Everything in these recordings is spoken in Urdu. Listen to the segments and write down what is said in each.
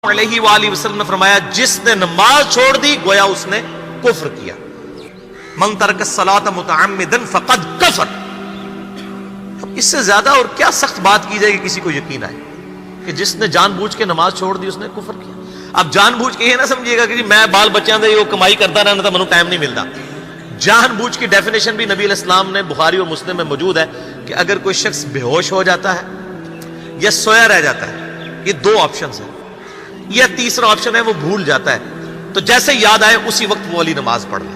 علیہ وآلہ وسلم نے فرمایا جس نے نماز چھوڑ دی گویا اس نے کفر کیا. من ترک الصلاۃ متعمدا فقد کفر. اب اس سے زیادہ اور کیا سخت بات کی جائے کہ کسی کو یقین آئے کہ جس نے جان بوجھ کے نماز چھوڑ دی اس نے کفر کیا. اب جان بوجھ کے یہ نہ سمجھیے گا کہ جی میں بال بچیاں دے کمائی کرتا رہنا تھا، منو ٹائم نہیں ملتا. جان بوجھ کی ڈیفینیشن بھی نبی علیہ السلام نے بخاری اور مسلم میں موجود ہے کہ اگر کوئی شخص بے ہوش ہو جاتا ہے یا سویا رہ جاتا ہے، یہ دو آپشنز ہیں، یا تیسرا آپشن ہے وہ بھول جاتا ہے تو جیسے یاد آئے اسی وقت وہ والی نماز پڑھ لے.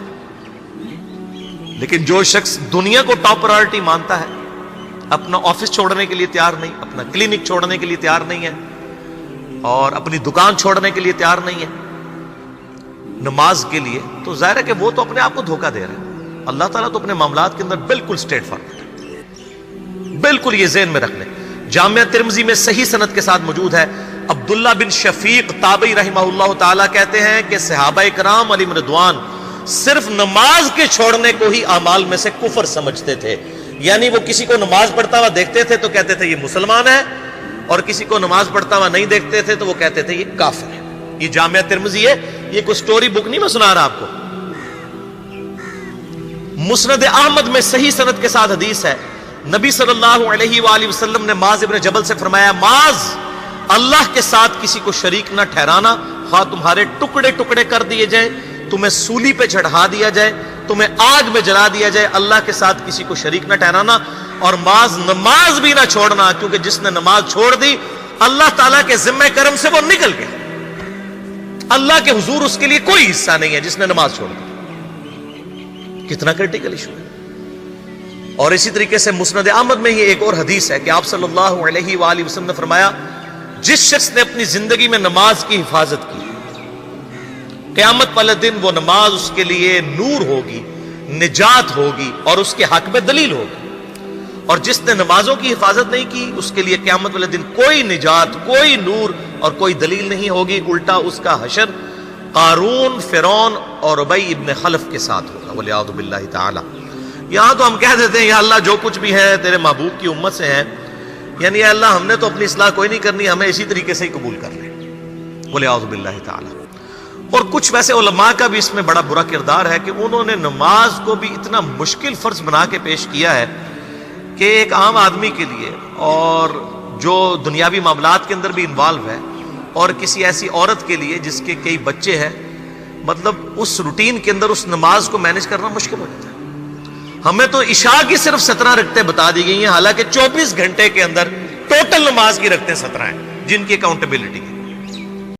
لیکن جو شخص دنیا کو ٹاپ پرائرٹی مانتا ہے، اپنا آفس چھوڑنے کے لیے تیار نہیں، اپنا کلینک چھوڑنے کے لیے تیار نہیں ہے اور اپنی دکان چھوڑنے کے لیے تیار نہیں ہے نماز کے لیے، تو ظاہر ہے کہ وہ تو اپنے آپ کو دھوکہ دے رہا ہے. اللہ تعالیٰ تو اپنے معاملات کے اندر بالکل اسٹریٹ فارورڈ ہے. بالکل یہ ذہن میں رکھ لیں. جامعہ ترمذی میں صحیح سند کے ساتھ موجود ہے. عبداللہ بن شفیق تابعی رحمہ اللہ تعالیٰ کہتے ہیں کہ صحابہ کرام علیہم رضوان صرف نماز کے چھوڑنے کو ہی اعمال میں سے کفر سمجھتے تھے. یعنی وہ کسی کو نماز پڑھتا ہوا دیکھتے تھے تو کہتے تھے یہ مسلمان ہے، اور کسی کو نماز پڑھتا ہوا نہیں دیکھتے تھے تو وہ کہتے تھے یہ کافر ہے. یہ جامعہ ترمذی ہے، یہ کوئی سٹوری بک نہیں میں سنا رہا آپ کو. مسند احمد میں صحیح سند کے ساتھ حدیث ہے، نبی صلی اللہ علیہ وآلہ وسلم نے معاذ ابن جبل سے فرمایا معاذ اللہ کے ساتھ کسی کو شریک نہ ٹھہرانا، خواہ تمہارے ٹکڑے ٹکڑے کر دیے جائیں، تمہیں سولی پہ چڑھا دیا جائے، تمہیں آگ میں جلا دیا جائے، اللہ کے ساتھ کسی کو شریک نہ ٹھہرانا. اور معاذ نماز بھی نہ چھوڑنا، کیونکہ جس نے نماز چھوڑ دی اللہ تعالیٰ کے ذمہ کرم سے وہ نکل گیا. اللہ کے حضور اس کے لیے کوئی حصہ نہیں ہے جس نے نماز چھوڑ دی. کتنا کرٹیکل ایشو ہے. اور اسی طریقے سے مسند احمد میں یہ ایک اور حدیث ہے کہ آپ صلی اللہ علیہ وآلہ وسلم نے فرمایا جس شخص نے اپنی زندگی میں نماز کی حفاظت کی قیامت والے دن وہ نماز اس کے لیے نور ہوگی، نجات ہوگی اور اس کے حق میں دلیل ہوگی. اور جس نے نمازوں کی حفاظت نہیں کی اس کے لیے قیامت والے دن کوئی نجات، کوئی نور اور کوئی دلیل نہیں ہوگی. الٹا اس کا حشر قارون، فرعون اور ابی ابن خلف کے ساتھ ہوگا والعیاذ باللہ تعالی. یہاں تو ہم کہہ دیتے ہیں یا اللہ جو کچھ بھی ہے تیرے محبوب کی امت سے ہے، یعنی یا اللہ ہم نے تو اپنی اصلاح کوئی نہیں کرنی، ہمیں اسی طریقے سے ہی قبول کر لیں والعیاذ باللہ تعالی. اور کچھ ویسے علماء کا بھی اس میں بڑا برا کردار ہے کہ انہوں نے نماز کو بھی اتنا مشکل فرض بنا کے پیش کیا ہے کہ ایک عام آدمی کے لیے اور جو دنیاوی معاملات کے اندر بھی انوالو ہے اور کسی ایسی عورت کے لیے جس کے کئی بچے ہیں، مطلب اس روٹین کے اندر اس نماز کو مینج کرنا مشکل ہو جاتا ہے. ہمیں تو عشاء کی صرف 17 رکعتیں بتا دی گئی ہیں، حالانکہ 24 گھنٹے کے اندر ٹوٹل نماز کی رکعتیں 17 ہیں جن کی اکاؤنٹیبلٹی ہے.